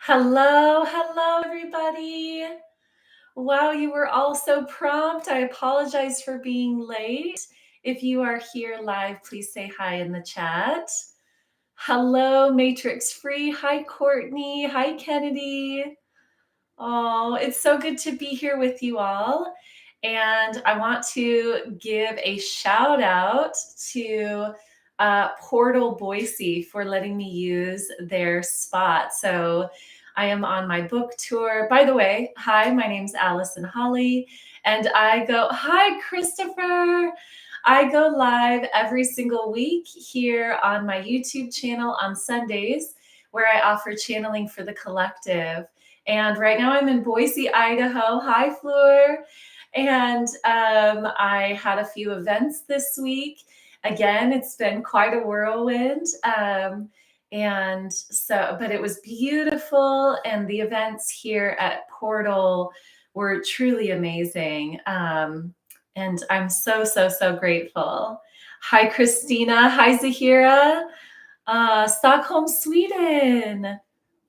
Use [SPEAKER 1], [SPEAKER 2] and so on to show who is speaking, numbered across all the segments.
[SPEAKER 1] Hello, hello, everybody. Wow, you were all so prompt. I apologize for being late. If you are here live, please say hi in the chat. Hello, Matrix Free. Hi, Courtney. Hi, Kennedy. Oh, it's so good to be here with you all. And I want to give a shout out to Portal Boise for letting me use their spot. So I am on my book tour. By the way, hi, my name's Allison Holly, and hi, Christopher. I go live every single week here on my YouTube channel on Sundays, where I offer channeling for the collective. And right now I'm in Boise, Idaho. Hi, Fleur. And I had a few events this week. Again, it's been quite a whirlwind. But it was beautiful. And the events here at Portal were truly amazing. And I'm so, so, so grateful. Hi, Christina. Hi, Zahira. Stockholm, Sweden.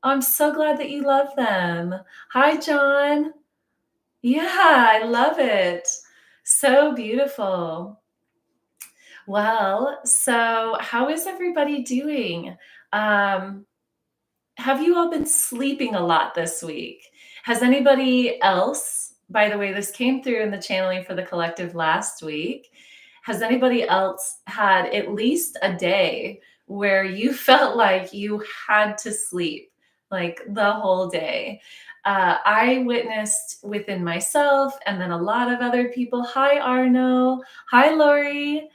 [SPEAKER 1] I'm so glad that you love them. Hi, John. Yeah, I love it. So beautiful. Well, so how is everybody doing? Um, have you all been sleeping a lot this week? Has anybody else, by the way, this came through in the channeling for the collective last week. Has anybody else had at least a day where you felt like you had to sleep, like the whole day? I witnessed within myself and then a lot of other people. Hi, Arno. Hi, Lori.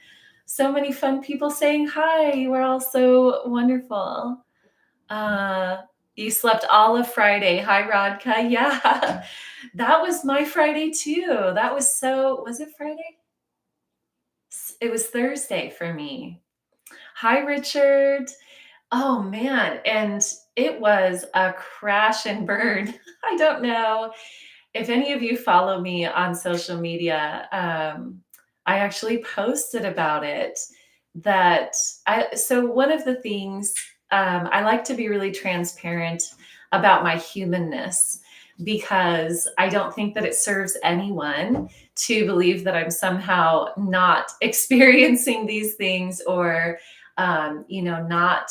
[SPEAKER 1] So many fun people saying hi. You are all so wonderful. Uh, you slept all of Friday. Hi, Rodka. Yeah, that was my Friday too. Was it Friday? It was Thursday for me. Hi, Richard. Oh man, and it was a crash and burn. I don't know if any of you follow me on social media. I actually posted about it. So one of the things I like to be really transparent about my humanness because I don't think that it serves anyone to believe that I'm somehow not experiencing these things or, not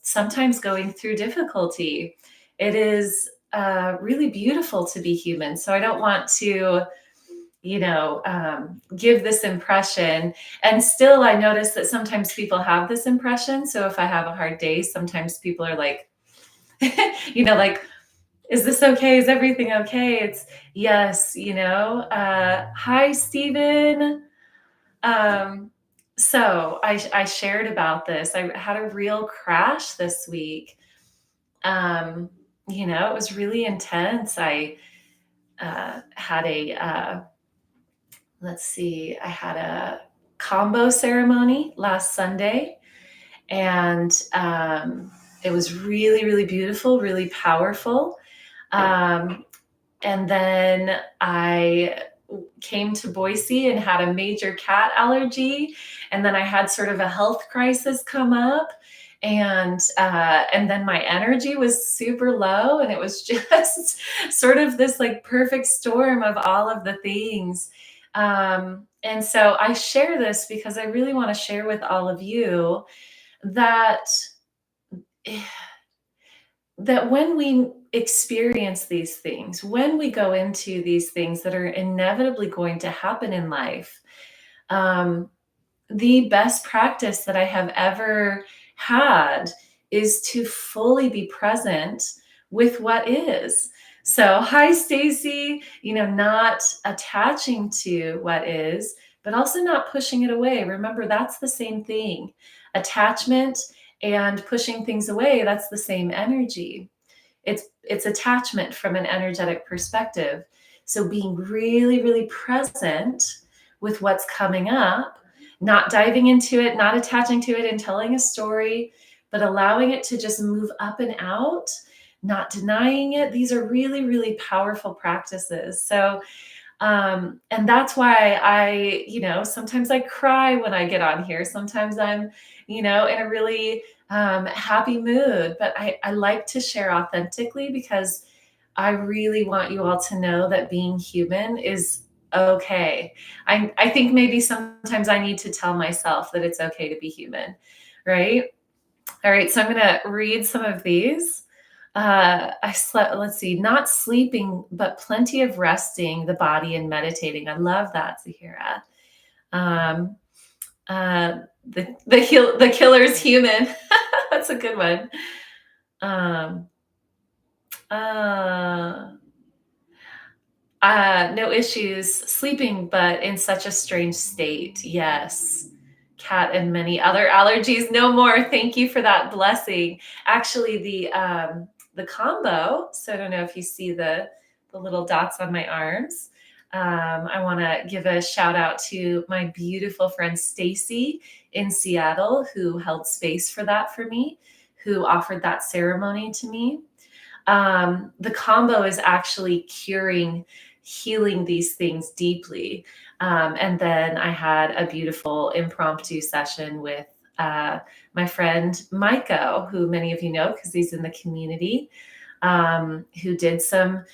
[SPEAKER 1] sometimes going through difficulty. It is really beautiful to be human. So I don't want to, give this impression. And still, I notice that sometimes people have this impression. So if I have a hard day, sometimes people are like, like, is this okay? Is everything okay? It's yes, hi, Stephen. So I shared about this. I had a real crash this week. It was really intense. I had I had a combo ceremony last Sunday, and it was really, really beautiful, really powerful. And then I came to Boise and had a major cat allergy. And then I had sort of a health crisis come up. And then my energy was super low. And it was just sort of this like perfect storm of all of the things. And so I share this because I really want to share with all of you that when we experience these things, when we go into these things that are inevitably going to happen in life, the best practice that I have ever had is to fully be present with what is. So, hi, Stacy, not attaching to what is, but also not pushing it away. Remember, that's the same thing. Attachment and pushing things away, that's the same energy. It's attachment from an energetic perspective. So being really, really present with what's coming up, not diving into it, not attaching to it and telling a story, but allowing it to just move up and out, not denying it. These are really, really powerful practices. So and that's why sometimes I cry when I get on here. Sometimes I'm, in a really happy mood. But I like to share authentically because I really want you all to know that being human is okay. I think maybe sometimes I need to tell myself that it's okay to be human, right? All right, so I'm gonna read some of these. I slept, let's see, not sleeping, but plenty of resting the body and meditating. I love that, Zahira. Um, the killer's human. That's a good one. Um, uh, no issues sleeping, but in such a strange state. Yes. Cat and many other allergies. No more. Thank you for that blessing. Actually, the combo. So I don't know if you see the little dots on my arms. I want to give a shout out to my beautiful friend Stacy in Seattle, who held space for that for me, who offered that ceremony to me. The combo is actually healing these things deeply. And then I had a beautiful impromptu session with my friend Maiko, who many of you know because he's in the community, who did some,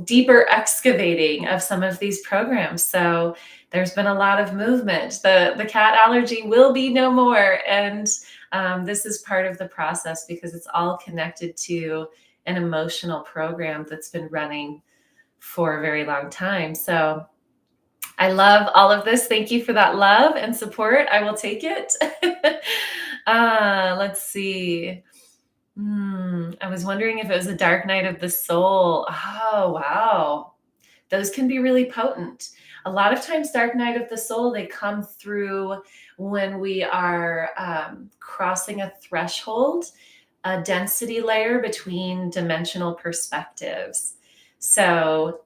[SPEAKER 1] deeper excavating of some of these programs. So there's been a lot of movement. The cat allergy will be no more, and this is part of the process because it's all connected to an emotional program that's been running for a very long time. So I love all of this. Thank you for that love and support. I will take it. Let's see. I was wondering if it was a dark night of the soul. Oh, wow. Those can be really potent. A lot of times, dark night of the soul, they come through when we are crossing a threshold, a density layer between dimensional perspectives. So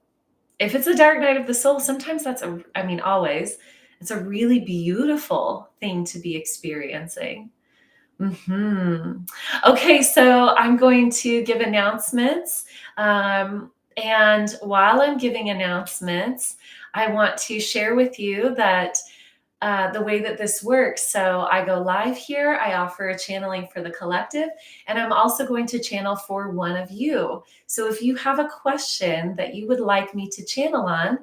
[SPEAKER 1] if it's a dark night of the soul, sometimes always, it's a really beautiful thing to be experiencing. Okay, so I'm going to give announcements. And while I'm giving announcements, I want to share with you that the way that this works. So I go live here, I offer a channeling for the collective, and I'm also going to channel for one of you. So if you have a question that you would like me to channel on,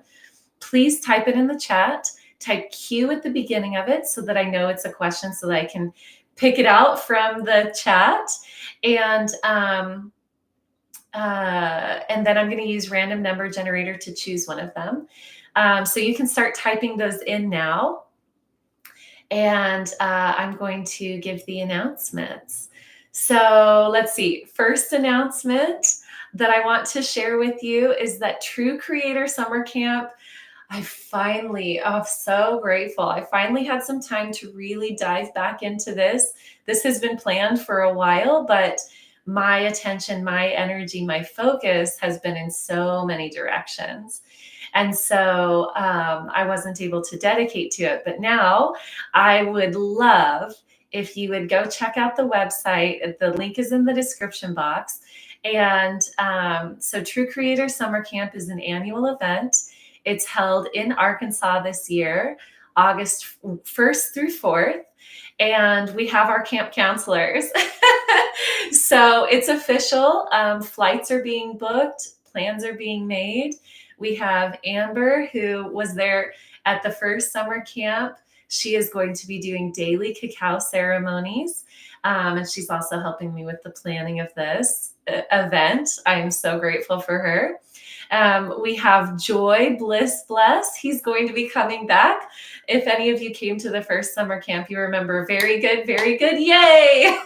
[SPEAKER 1] please type it in the chat. Type Q at the beginning of it so that I know it's a question so that I can pick it out from the chat. And then I'm going to use random number generator to choose one of them. So you can start typing those in now. And I'm going to give the announcements. So let's see. First announcement that I want to share with you is that True Creator Summer Camp, I'm so grateful. I finally had some time to really dive back into this. This has been planned for a while, but my attention, my energy, my focus has been in so many directions. And so I wasn't able to dedicate to it. But now I would love if you would go check out the website. The link is in the description box. And so True Creator Summer Camp is an annual event. It's held in Arkansas this year, August 1st through 4th. And we have our camp counselors. So it's official. Flights are being booked. Plans are being made. We have Amber, who was there at the first summer camp. She is going to be doing daily cacao ceremonies. And she's also helping me with the planning of this event. I am so grateful for her. We have Joy Bliss Bless. He's going to be coming back. If any of you came to the first summer camp, you remember. Very good, very good. Yay!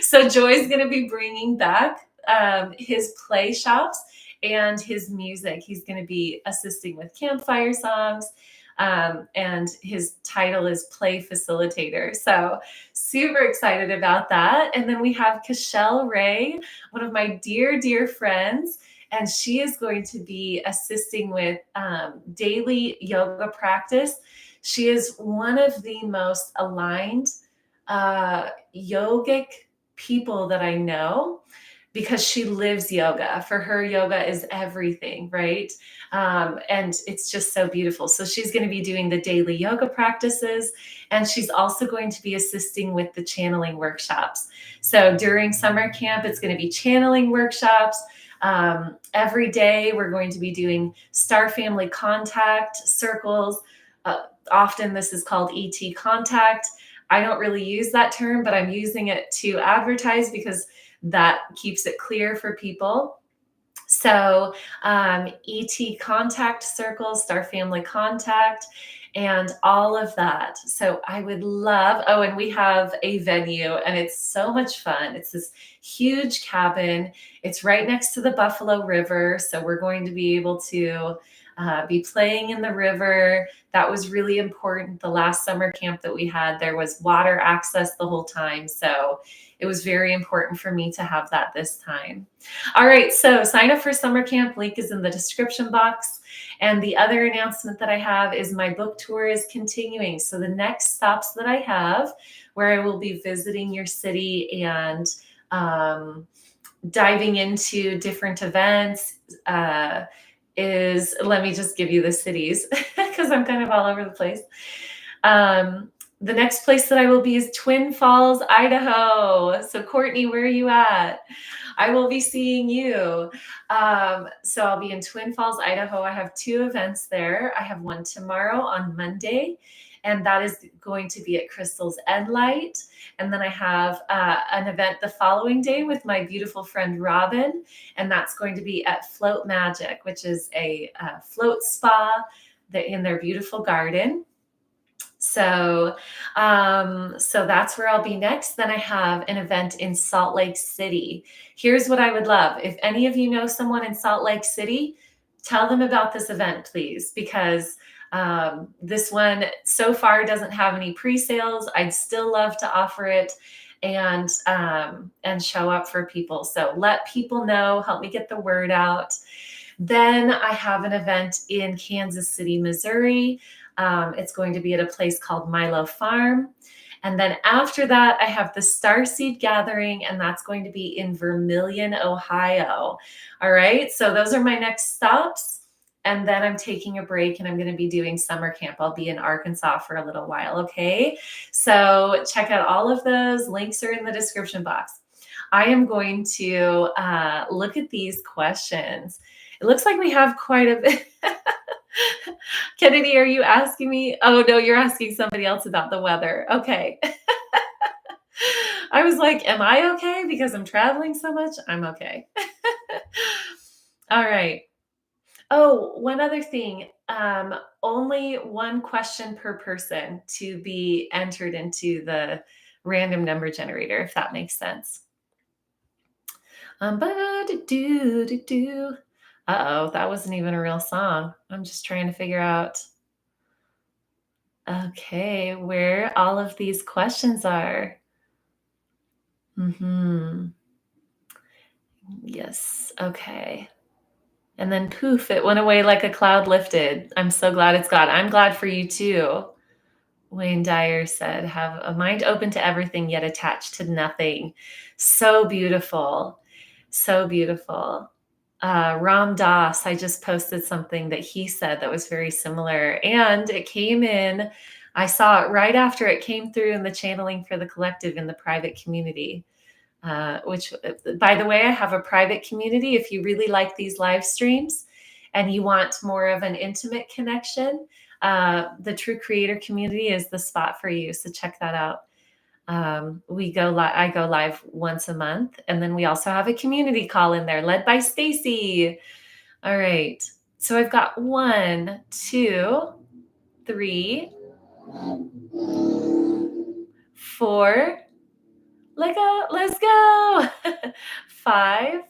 [SPEAKER 1] So Joy's going to be bringing back his play shops and his music. He's going to be assisting with campfire songs. And his title is Play Facilitator. So super excited about that. And then we have Cashel Ray, one of my dear, dear friends. And she is going to be assisting with daily yoga practice. She is one of the most aligned yogic people that I know. because she lives yoga. For her, yoga is everything, right? And it's just so beautiful. So she's going to be doing the daily yoga practices, and she's also going to be assisting with the channeling workshops. So during summer camp, it's going to be channeling workshops. Every day, we're going to be doing star family contact circles. Often, this is called ET contact. I don't really use that term, but I'm using it to advertise because that keeps it clear for people. So, ET contact circles, star family contact, and all of that. So, I would love, oh, and we have a venue and it's so much fun. It's this huge cabin, it's right next to the Buffalo River. So, we're going to be able to be playing in the river. That was really important. The last summer camp that we had, there was water access the whole time. So, it was very important for me to have that this time. All right, so sign up for summer camp. Link is in the description box. And the other announcement that I have is my book tour is continuing. So the next stops that I have, where I will be visiting your city and diving into different events, is, let me just give you the cities because I'm kind of all over the place. The next place that I will be is Twin Falls, Idaho. So Courtney, where are you at? I will be seeing you. So I'll be in Twin Falls, Idaho. I have 2 events there. I have one tomorrow on Monday, and that is going to be at Crystal's End Light. And then I have an event the following day with my beautiful friend Robin, and that's going to be at Float Magic, which is a float spa in their beautiful garden. So, so that's where I'll be next. Then I have an event in Salt Lake City. Here's what I would love. If any of you know someone in Salt Lake City, tell them about this event, please, because this one so far doesn't have any pre-sales. I'd still love to offer it and show up for people. So let people know, help me get the word out. Then I have an event in Kansas City, Missouri. It's going to be at a place called Milo Farm. And then after that, I have the Starseed Gathering, and that's going to be in Vermilion, Ohio. All right, so those are my next stops. And then I'm taking a break and I'm going to be doing summer camp. I'll be in Arkansas for a little while, okay? So check out all of those. Links are in the description box. I am going to look at these questions. It looks like we have quite a bit. Kennedy, are you asking me? Oh, no, you're asking somebody else about the weather. Okay. I was like, am I okay? Because I'm traveling so much? I'm okay. All right. Oh, one other thing. Only one question per person to be entered into the random number generator, if that makes sense. Uh-oh, that wasn't even a real song. I'm just trying to figure out, okay, where all of these questions are. Yes, okay. And then poof, it went away like a cloud lifted. I'm so glad it's gone. I'm glad for you too. Wayne Dyer said, have a mind open to everything, yet attached to nothing. So beautiful. So beautiful. Ram Dass, I just posted something that he said that was very similar. And it came in, I saw it right after it came through in the channeling for the collective in the private community. Which, by the way, I have a private community. If you really like these live streams and you want more of an intimate connection, the True Creator community is the spot for you. So check that out. I go live once a month, and then we also have a community call in there led by Stacy. All right. So I've got 1, 2, 3, 4. Let's go. 5.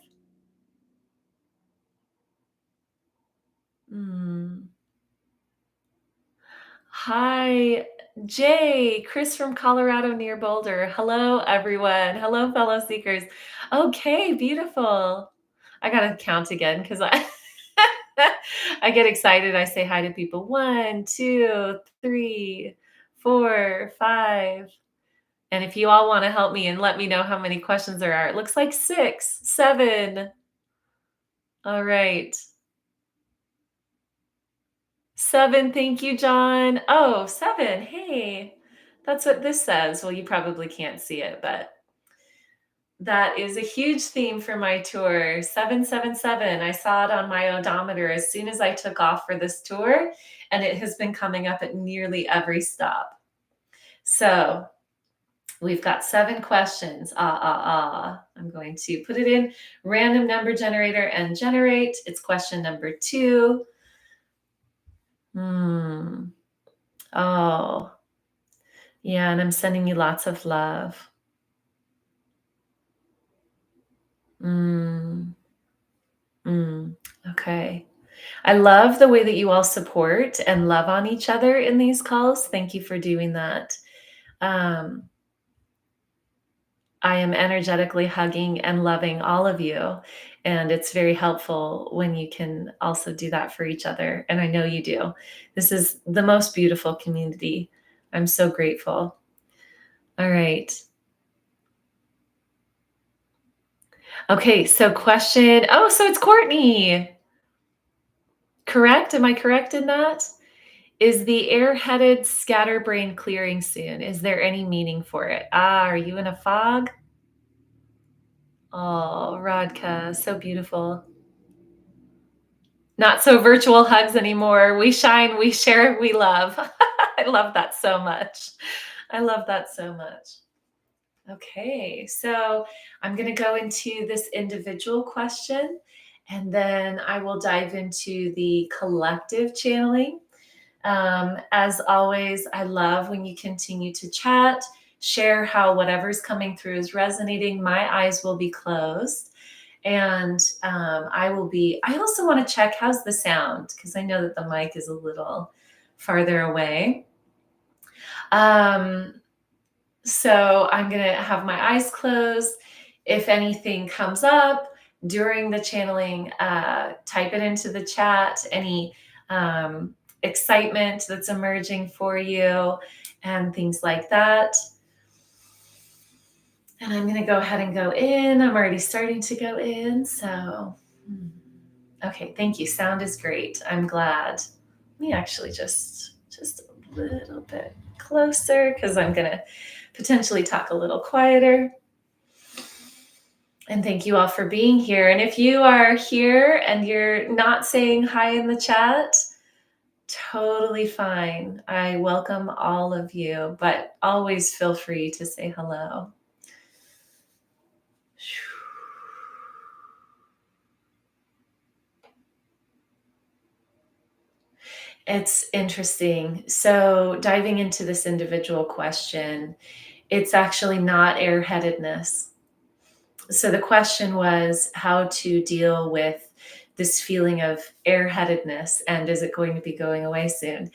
[SPEAKER 1] Hi, Jay, Chris from Colorado near Boulder. Hello, everyone. Hello, fellow seekers. Okay, beautiful. I gotta count again because I I get excited. I say hi to people. 1, 2, 3, 4, 5. And if you all want to help me and let me know how many questions there are, it looks like 6, 7. All right. 7. Thank you, John. Oh, 7. Hey, that's what this says. Well, you probably can't see it, but that is a huge theme for my tour. 777. I saw it on my odometer as soon as I took off for this tour, and it has been coming up at nearly every stop. So we've got 7 questions. I'm going to put it in random number generator and generate. It's question number 2. Oh, yeah, and I'm sending you lots of love. Mm, okay. I love the way that you all support and love on each other in these calls. Thank you for doing that. Um, I am energetically hugging and loving all of you. And it's very helpful when you can also do that for each other. And I know you do. This is the most beautiful community. I'm so grateful. All right. Okay. So, question. Oh, so it's Courtney. Correct? Am I correct in that? Is the airheaded scatterbrain clearing soon? Is there any meaning for it? Are you in a fog? Oh, Radka, so beautiful. Not so virtual hugs anymore. We shine, we share, we love. I love that so much. I love that so much. Okay, so I'm going to go into this individual question and then I will dive into the collective channeling. As always, I love when you continue to chat, share how whatever's coming through is resonating. My eyes will be closed. And I also want to check how's the sound because I know that the mic is a little farther away. Um, so I'm going to have my eyes closed. If anything comes up during the channeling, type it into the chat. Any excitement that's emerging for you and things like that. And I'm going to go ahead and go in. I'm already starting to go in. So, okay, thank you. Sound is great. I'm glad. Let me actually just a little bit closer because I'm going to potentially talk a little quieter. And thank you all for being here. And if you are here and you're not saying hi in the chat, totally fine. I welcome all of you, but always feel free to say hello. It's interesting. So, diving into this individual question, it's actually not airheadedness. So, the question was how to deal with this feeling of airheadedness and is it going to be going away soon?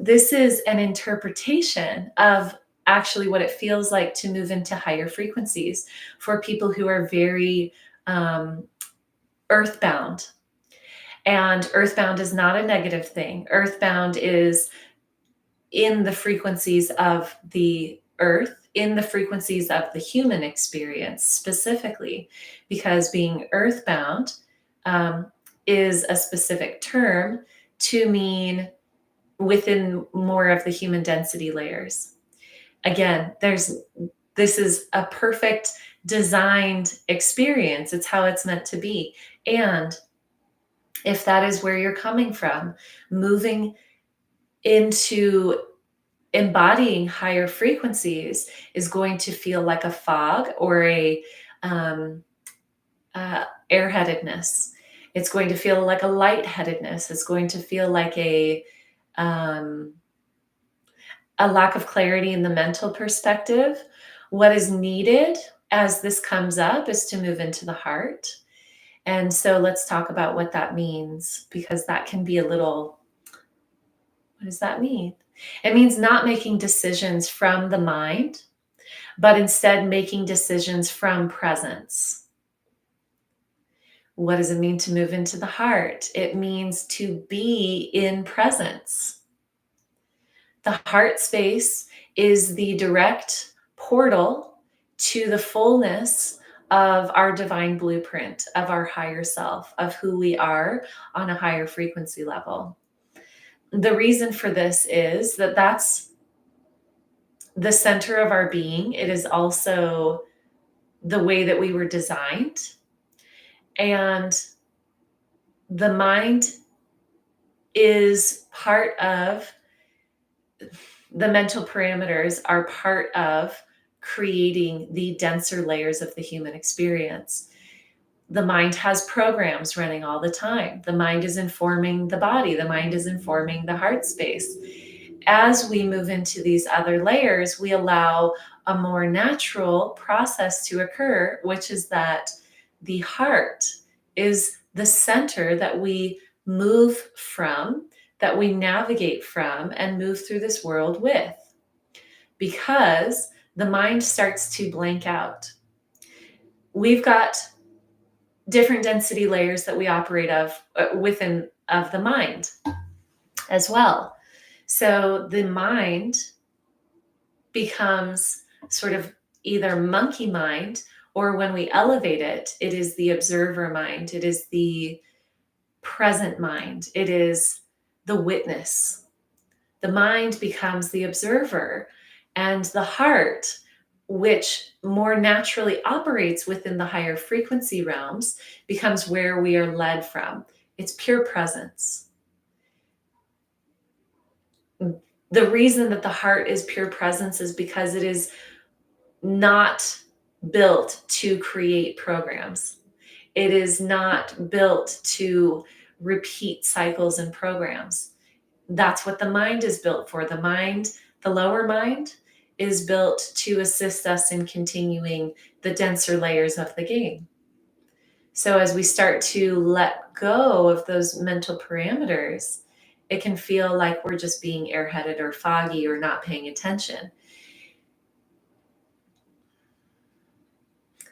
[SPEAKER 1] This is an interpretation of actually what it feels like to move into higher frequencies for people who are very earthbound. And earthbound is not a negative thing. Earthbound is in the frequencies of the earth, in the frequencies of the human experience specifically, because being earthbound is a specific term to mean within more of the human density layers. Again, this is a perfect designed experience. It's how it's meant to be. And if that is where you're coming from, moving into embodying higher frequencies is going to feel like a fog or a airheadedness. It's going to feel like a lightheadedness. It's going to feel like a lack of clarity in the mental perspective. What is needed as this comes up is to move into the heart. And so let's talk about what that means, because that can be a little, what does that mean? It means not making decisions from the mind, but instead making decisions from presence. What does it mean to move into the heart? It means to be in presence. The heart space is the direct portal to the fullness of our divine blueprint, of our higher self, of who we are on a higher frequency level. The reason for this is that that's the center of our being. It is also the way that we were designed. And the mind is part of the mental parameters, are part of creating the denser layers of the human experience. The mind has programs running all the time. The mind is informing the body, the mind is informing the heart space. As we move into these other layers, we allow a more natural process to occur, which is that the heart is the center that we move from, that we navigate from, and move through this world with, because the mind starts to blank out. We've got different density layers that we operate within of the mind as well. So the mind becomes sort of either monkey mind, or when we elevate it, it is the observer mind. It is the present mind. It is the witness. The mind becomes the observer, and the heart, which more naturally operates within the higher frequency realms, becomes where we are led from. It's pure presence. The reason that the heart is pure presence is because it is not built to create programs. It is not built to repeat cycles and programs. That's what the mind is built for. The mind, the lower mind, is built to assist us in continuing the denser layers of the game. So as we start to let go of those mental parameters, it can feel like we're just being airheaded or foggy or not paying attention.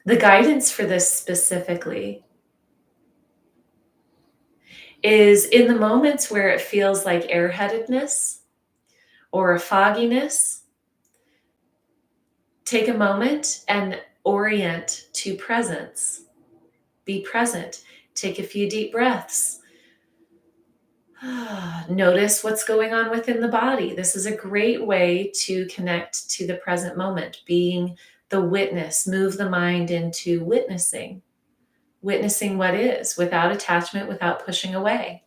[SPEAKER 1] The guidance for this specifically is in the moments where it feels like airheadedness or a fogginess, take a moment and orient to presence. Be present. Take a few deep breaths. Notice what's going on within the body. This is a great way to connect to the present moment, being the witness. Move the mind into witnessing what is, without attachment, without pushing away.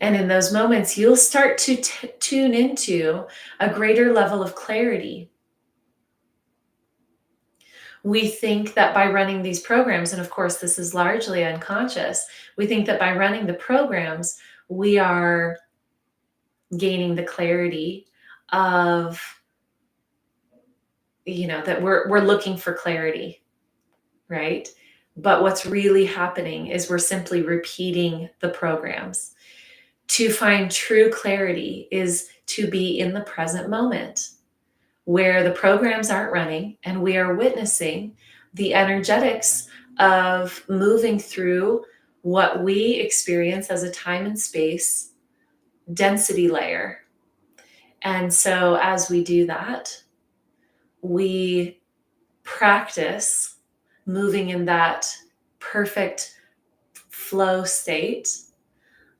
[SPEAKER 1] And in those moments, you'll start to tune into a greater level of clarity. We think that by running these programs, and of course, this is largely unconscious, we think that by running the programs, we are gaining the clarity of, that we're looking for clarity, right? But what's really happening is we're simply repeating the programs. To find true clarity is to be in the present moment, where the programs aren't running and we are witnessing the energetics of moving through what we experience as a time and space density layer. And so as we do that, we practice moving in that perfect flow state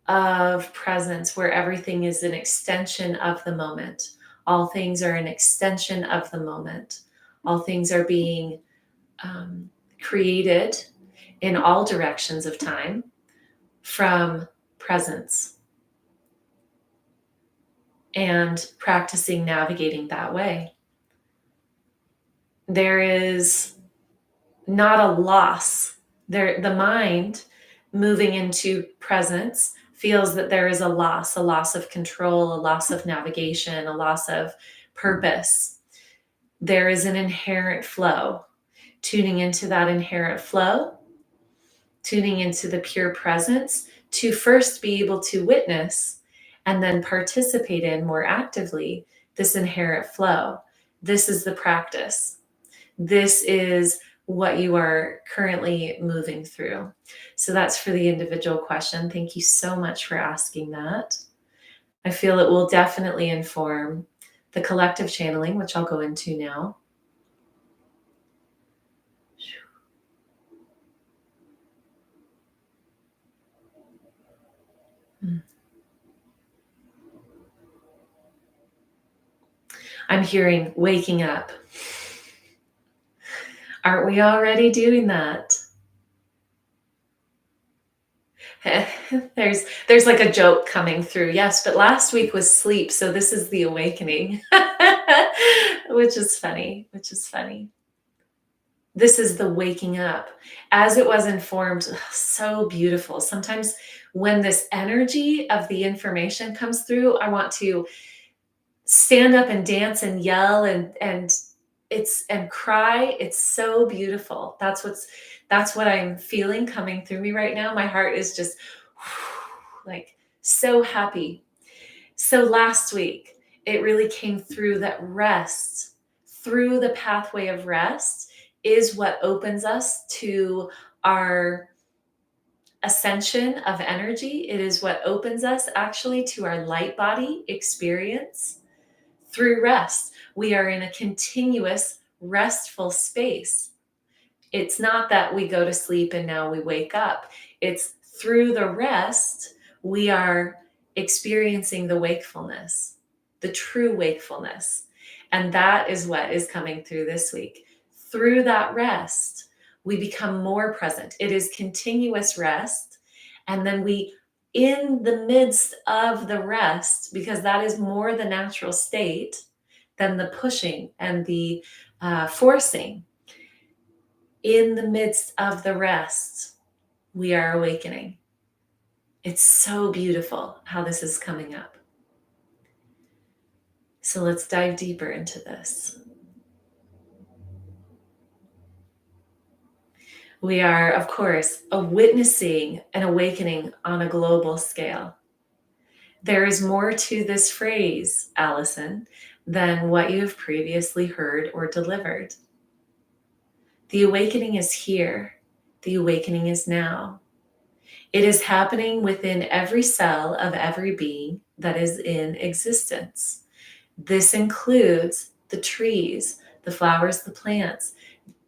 [SPEAKER 1] of presence, where everything is an extension of the moment. All things are an extension of the moment. All things are being created in all directions of time from presence, and practicing navigating that way. There is not a loss there. The mind moving into presence feels that there is a loss of control, a loss of navigation, a loss of purpose. There is an inherent flow. Tuning into that inherent flow, tuning into the pure presence, to first be able to witness and then participate in more actively this inherent flow. This is the practice. This is what you are currently moving through. So that's for the individual question. Thank you so much for asking that. I feel it will definitely inform the collective channeling, which I'll go into now. I'm hearing waking up. Aren't we already doing that? There's like a joke coming through. Yes, but last week was sleep, so this is the awakening. Which is funny, which is funny. This is the waking up. As it was informed, so beautiful. Sometimes when this energy of the information comes through, I want to stand up and dance and yell and cry. It's so beautiful. That's what I'm feeling coming through me right now. My heart is just like so happy. So last week it really came through that rest through the pathway of rest is what opens us to our ascension of energy. It is what opens us actually to our light body experience through rest. We are in a continuous restful space. It's not that we go to sleep and now we wake up. It's through the rest, we are experiencing the wakefulness, the true wakefulness. And that is what is coming through this week. Through that rest, we become more present. It is continuous rest. And then in the midst of the rest, because that is more the natural state than the pushing and the forcing, in the midst of the rest, we are awakening. It's so beautiful how this is coming up. So let's dive deeper into this. We are, of course, witnessing an awakening on a global scale. There is more to this phrase, Allison, than what you have previously heard or delivered. The awakening is here. The awakening is now. It is happening within every cell of every being that is in existence. This includes the trees, the flowers, the plants.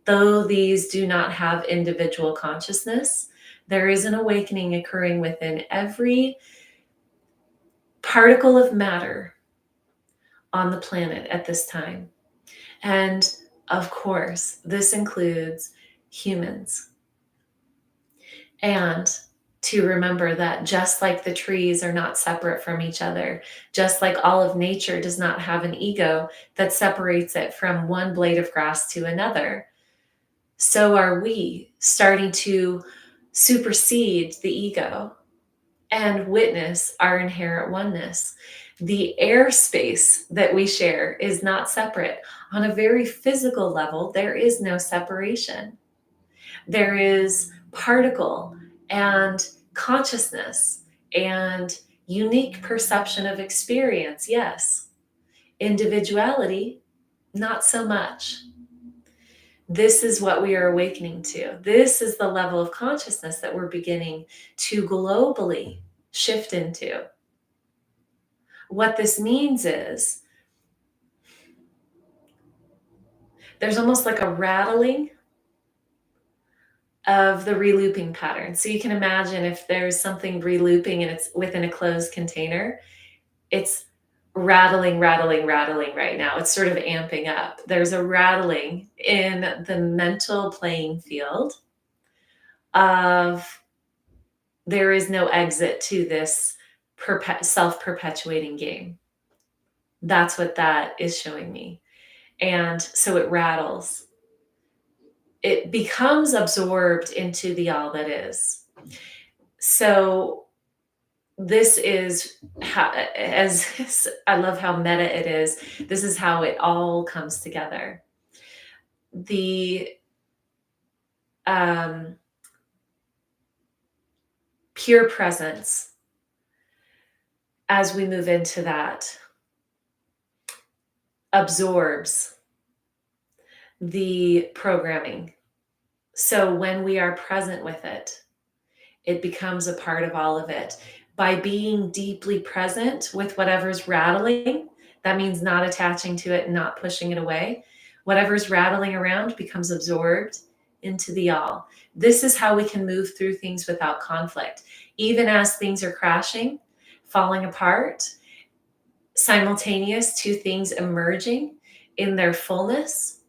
[SPEAKER 1] Though these do not have individual consciousness, there is an awakening occurring within every particle of matter on the planet at this time. And of course, this includes humans. And to remember that just like the trees are not separate from each other, just like all of nature does not have an ego that separates it from one blade of grass to another, so are we starting to supersede the ego and witness our inherent oneness. The airspace that we share is not separate. On a very physical level, there is no separation. There is particle and consciousness and unique perception of experience, yes. Individuality, not so much. This is what we are awakening to. This is the level of consciousness that we're beginning to globally shift into. What this means is there's almost like a rattling of the relooping pattern. So you can imagine if there's something relooping and it's within a closed container, it's rattling right now. It's sort of amping up. There's a rattling in the mental playing field of there is no exit to this self-perpetuating game. That's what that is showing me. And so it rattles. It becomes absorbed into the all that is. So this is how, as I love how meta it is, this is how it all comes together. The pure presence, as we move into that, absorbs the programming. So when we are present with it, it becomes a part of all of it. by being deeply present with whatever's rattling. That means not attaching to it, not pushing it away. Whatever's rattling around becomes absorbed into the all. This is how we can move through things without conflict. Even as things are crashing, falling apart, simultaneous, two things emerging in their fullness.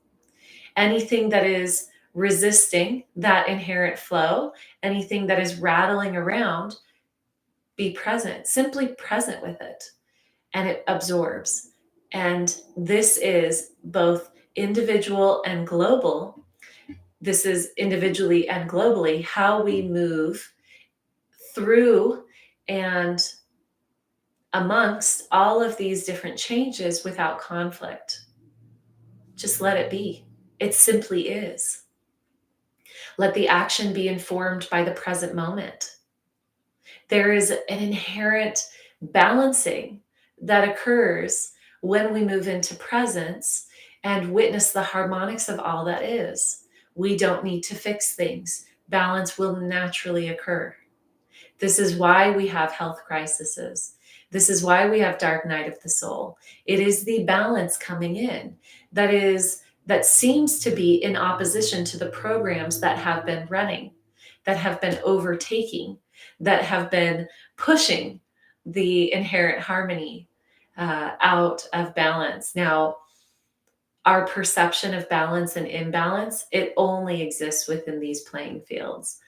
[SPEAKER 1] Anything that is resisting that inherent flow, anything that is rattling around, be present, simply present with it, and it absorbs. And this is both individual and global. This is individually and globally how we move through and amongst all of these different changes without conflict. Just let it be. It simply is. Let the action be informed by the present moment. There is an inherent balancing that occurs when we move into presence and witness the harmonics of all that is. We don't need to fix things. Balance will naturally occur. This is why we have health crises. This is why we have dark night of the soul. It is the balance coming in that seems to be in opposition to the programs that have been running, that have been overtaking, that have been pushing the inherent harmony out of balance. Now, our perception of balance and imbalance, it only exists within these playing fields.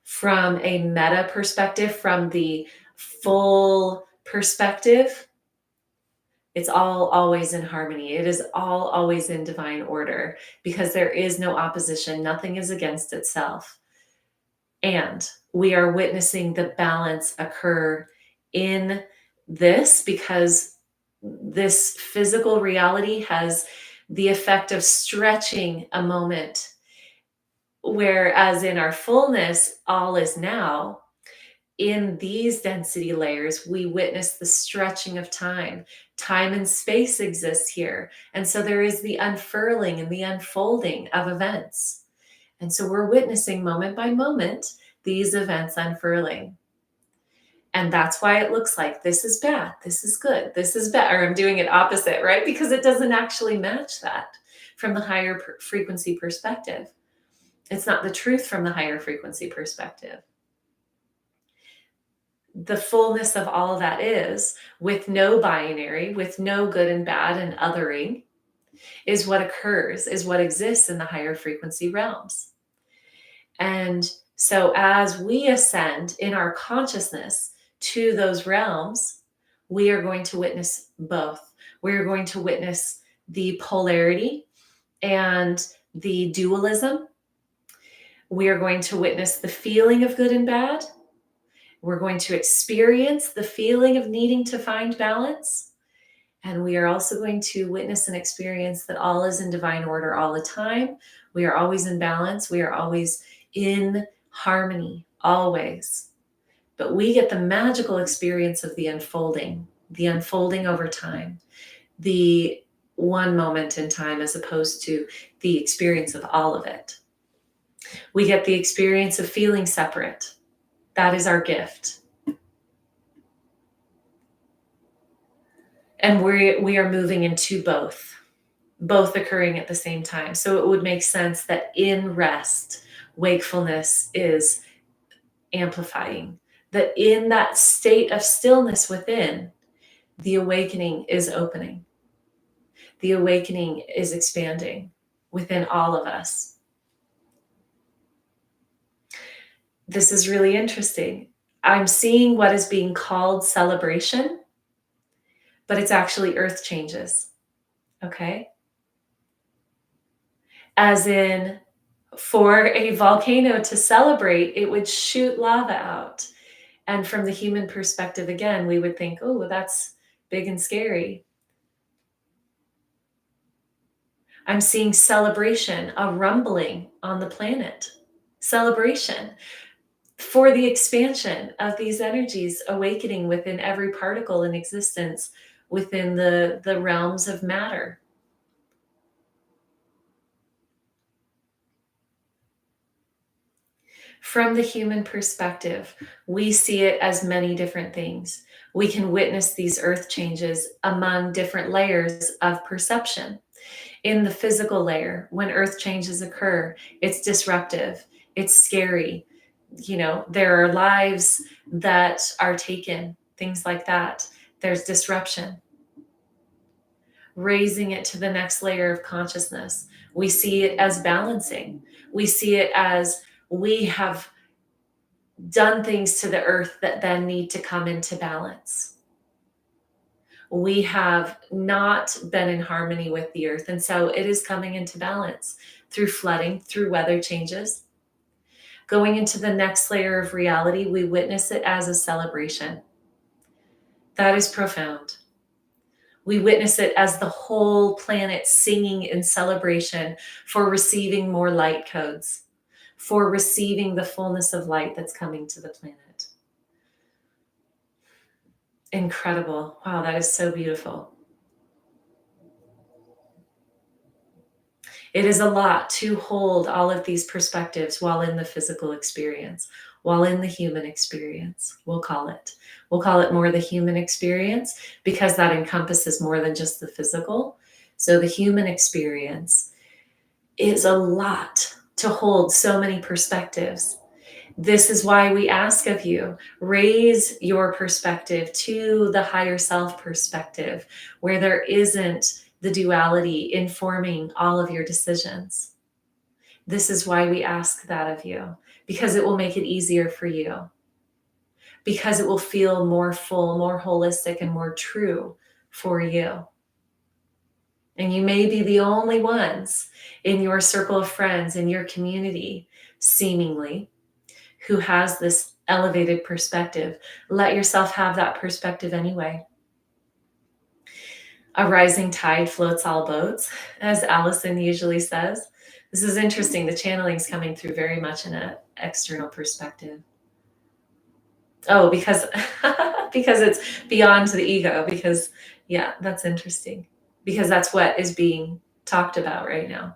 [SPEAKER 1] From a meta perspective, from the full perspective, it's all always in harmony. It is all always in divine order because there is no opposition. Nothing is against itself. And we are witnessing the balance occur in this because this physical reality has the effect of stretching a moment. Whereas in our fullness, all is now. In these density layers, we witness the stretching of time. Time and space exists here. And so there is the unfurling and the unfolding of events. And so we're witnessing moment by moment these events unfurling. And that's why it looks like this is bad, this is good, this is better. I'm doing it opposite, right? Because it doesn't actually match that from the higher frequency perspective. It's not the truth from the higher frequency perspective. The fullness of all that is, with no binary, with no good and bad and othering, is what occurs, is what exists in the higher frequency realms. And so as we ascend in our consciousness to those realms, we are going to witness both. We're going to witness the polarity and the dualism. We are going to witness the feeling of good and bad. We're going to experience the feeling of needing to find balance. And we are also going to witness and experience that all is in divine order all the time. We are always in balance. We are always in harmony, always. But we get the magical experience of the unfolding over time, the one moment in time as opposed to the experience of all of it. We get the experience of feeling separate. That is our gift. And we are moving into both occurring at the same time. So it would make sense that in rest, wakefulness is amplifying, that in that state of stillness within, the awakening is opening. The awakening is expanding within all of us. This is really interesting. I'm seeing what is being called celebration, but it's actually earth changes. Okay? As in, for a volcano to celebrate, it would shoot lava out. And from the human perspective, again, we would think, oh, that's big and scary. I'm seeing celebration, a rumbling on the planet. Celebration for the expansion of these energies awakening within every particle in existence within the realms of matter. From the human perspective, we see it as many different things. We can witness these earth changes among different layers of perception. In the physical layer, when earth changes occur, it's disruptive, it's scary. There are lives that are taken, things like that. There's disruption. Raising it to the next layer of consciousness, we see it as balancing. We see it as we have done things to the earth that then need to come into balance. We have not been in harmony with the earth, and so it is coming into balance through flooding, through weather changes. Going into the next layer of reality, we witness it as a celebration. That is profound. We witness it as the whole planet singing in celebration for receiving more light codes, for receiving the fullness of light that's coming to the planet. Incredible. Wow, that is so beautiful. It is a lot to hold all of these perspectives while in the physical experience, while in the human experience, we'll call it. We'll call it more the human experience because that encompasses more than just the physical. So the human experience is a lot to hold so many perspectives. This is why we ask of you, raise your perspective to the higher self perspective, where there isn't the duality informing all of your decisions. This is why we ask that of you, because it will make it easier for you, because it will feel more full, more holistic, and more true for you. And you may be the only ones in your circle of friends, in your community, seemingly, who has this elevated perspective. Let yourself have that perspective anyway. A rising tide floats all boats, as Allison usually says. This is interesting. The channeling's coming through very much in an external perspective. Oh, because because it's beyond the ego. Because yeah, that's interesting. Because that's what is being talked about right now.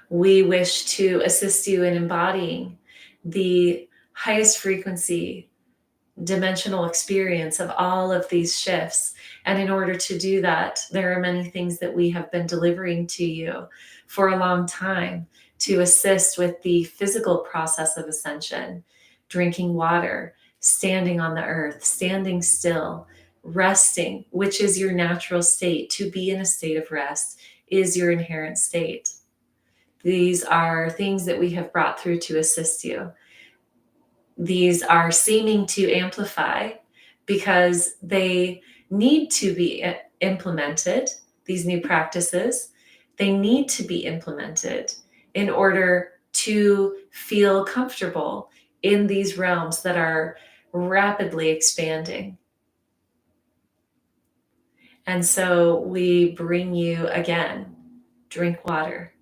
[SPEAKER 1] We wish to assist you in embodying the highest frequency dimensional experience of all of these shifts. And in order to do that, there are many things that we have been delivering to you for a long time to assist with the physical process of ascension, drinking water, standing on the earth, standing still, resting, which is your natural state. To be in a state of rest is your inherent state. These are things that we have brought through to assist you. These are seeming to amplify because they need to be implemented, these new practices. They need to be implemented in order to feel comfortable in these realms that are rapidly expanding. And so we bring you again, drink water,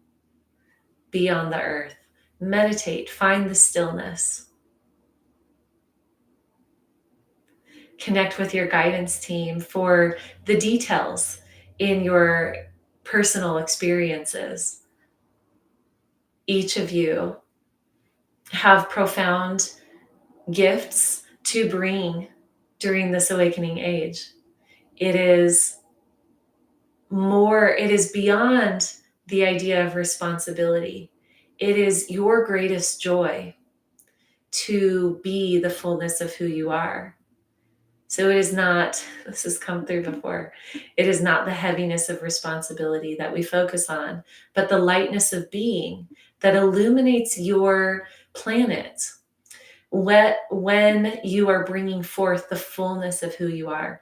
[SPEAKER 1] be on the earth, meditate, find the stillness. Connect with your guidance team for the details in your personal experiences. Each of you have profound gifts to bring during this awakening age. It is beyond the idea of responsibility. It is your greatest joy to be the fullness of who you are. So it is not, this has come through before, it is not the heaviness of responsibility that we focus on, but the lightness of being that illuminates your planet when you are bringing forth the fullness of who you are.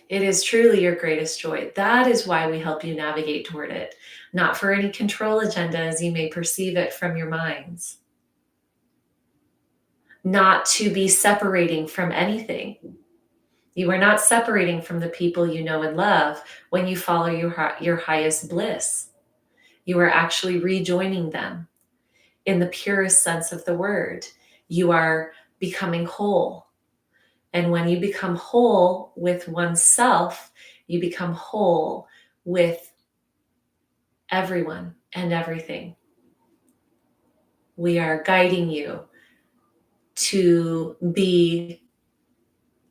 [SPEAKER 1] It is truly your greatest joy. That is why we help you navigate toward it, not for any control agenda as you may perceive it from your minds. Not to be separating from anything. You are not separating from the people you know and love when you follow your highest bliss. You are actually rejoining them in the purest sense of the word. You are becoming whole. And when you become whole with oneself, you become whole with everyone and everything. We are guiding you to be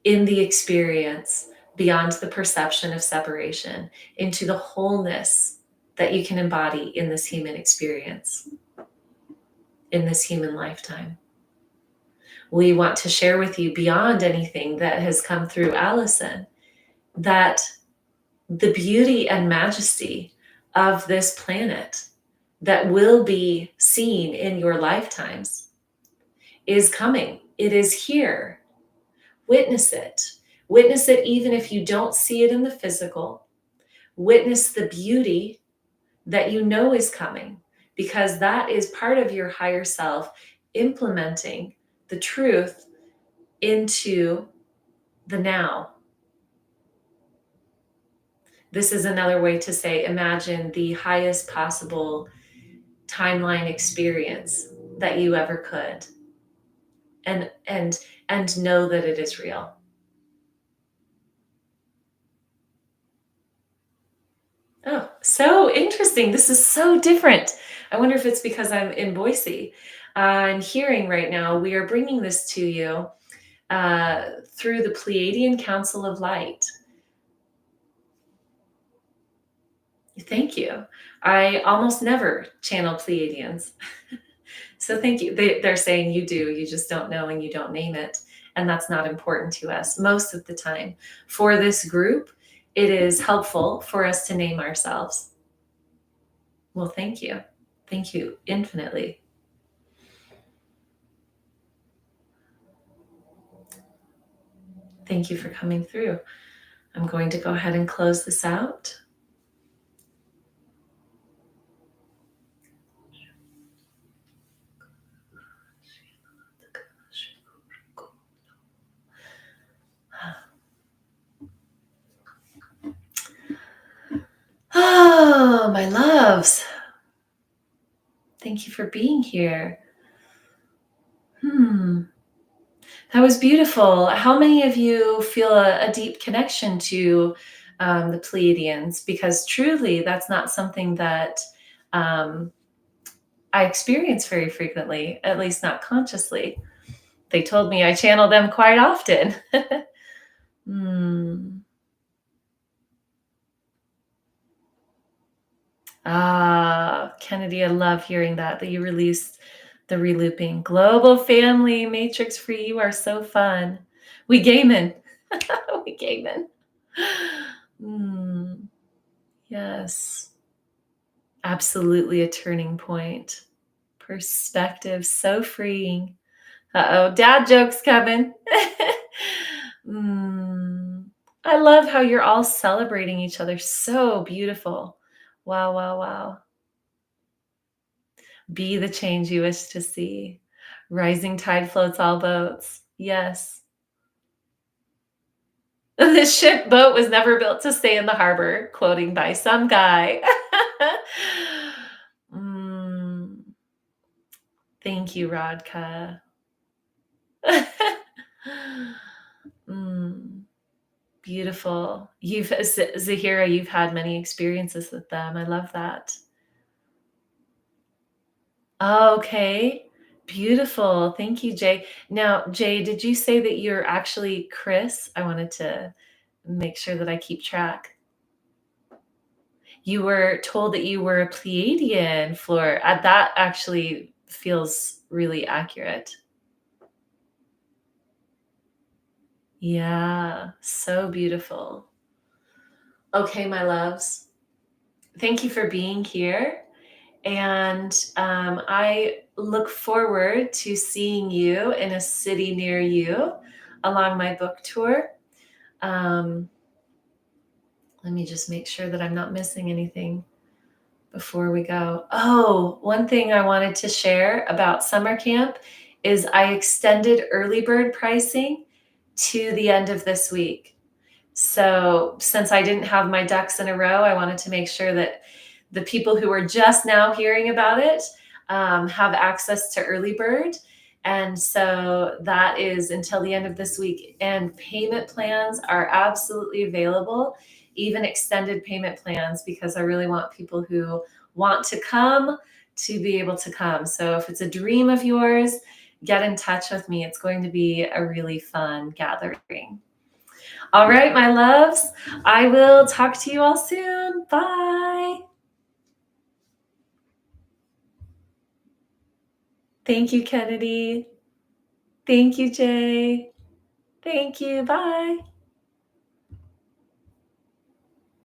[SPEAKER 1] in the experience beyond the perception of separation, into the wholeness that you can embody in this human experience, in this human lifetime. We want to share with you, beyond anything that has come through Allison, that the beauty and majesty of this planet that will be seen in your lifetimes is coming. It is here. Witness it. Witness it even if you don't see it in the physical. Witness the beauty that you know is coming, because that is part of your higher self implementing the truth into the now. This is another way to say, imagine the highest possible timeline experience that you ever could, and know that it is real. Oh, so interesting. This is so different. I wonder if it's because I'm in Boise. I'm hearing right now, we are bringing this to you through the Pleiadian Council of Light. Thank you. I almost never channel Pleiadians. So thank you. They're saying you do, you just don't know and you don't name it. And that's not important to us most of the time. For this group, it is helpful for us to name ourselves. Well, thank you. Thank you infinitely. Thank you for coming through. I'm going to go ahead and close this out. Oh, my loves. Thank you for being here. That was beautiful. How many of you feel a deep connection to the Pleiadians? Because truly, that's not something that I experience very frequently, at least not consciously. They told me I channel them quite often. Kennedy, I love hearing that you released the relooping. Global family, matrix free, you are so fun. We gaming. We gaming. Yes. Absolutely a turning point. Perspective, so freeing. Uh-oh, dad jokes coming. I love how you're all celebrating each other. So beautiful. Wow, wow, wow. Be the change you wish to see. Rising tide floats all boats. Yes. This ship boat was never built to stay in the harbor, quoting by some guy. Thank you, Radka. Beautiful. Zahira, you've had many experiences with them. I love that. Okay. Beautiful. Thank you, Jay. Now, Jay, did you say that you're actually Chris? I wanted to make sure that I keep track. You were told that you were a Pleiadian, Floor. That actually feels really accurate. Yeah, so beautiful. Okay, my loves. Thank you for being here. And I look forward to seeing you in a city near you along my book tour. Let me just make sure that I'm not missing anything before we go. Oh, one thing I wanted to share about summer camp is I extended early bird pricing to the end of this week. So since I didn't have my ducks in a row, I wanted to make sure that the people who are just now hearing about it have access to early bird. And so that is until the end of this week. And payment plans are absolutely available even extended payment plans, because I really want people who want to come to be able to come. So if it's a dream of yours, get in touch with me. It's going to be a really fun gathering. All right, my loves, I will talk to you all soon. Bye. Thank you, Kennedy. Thank you, Jay. Thank you. Bye.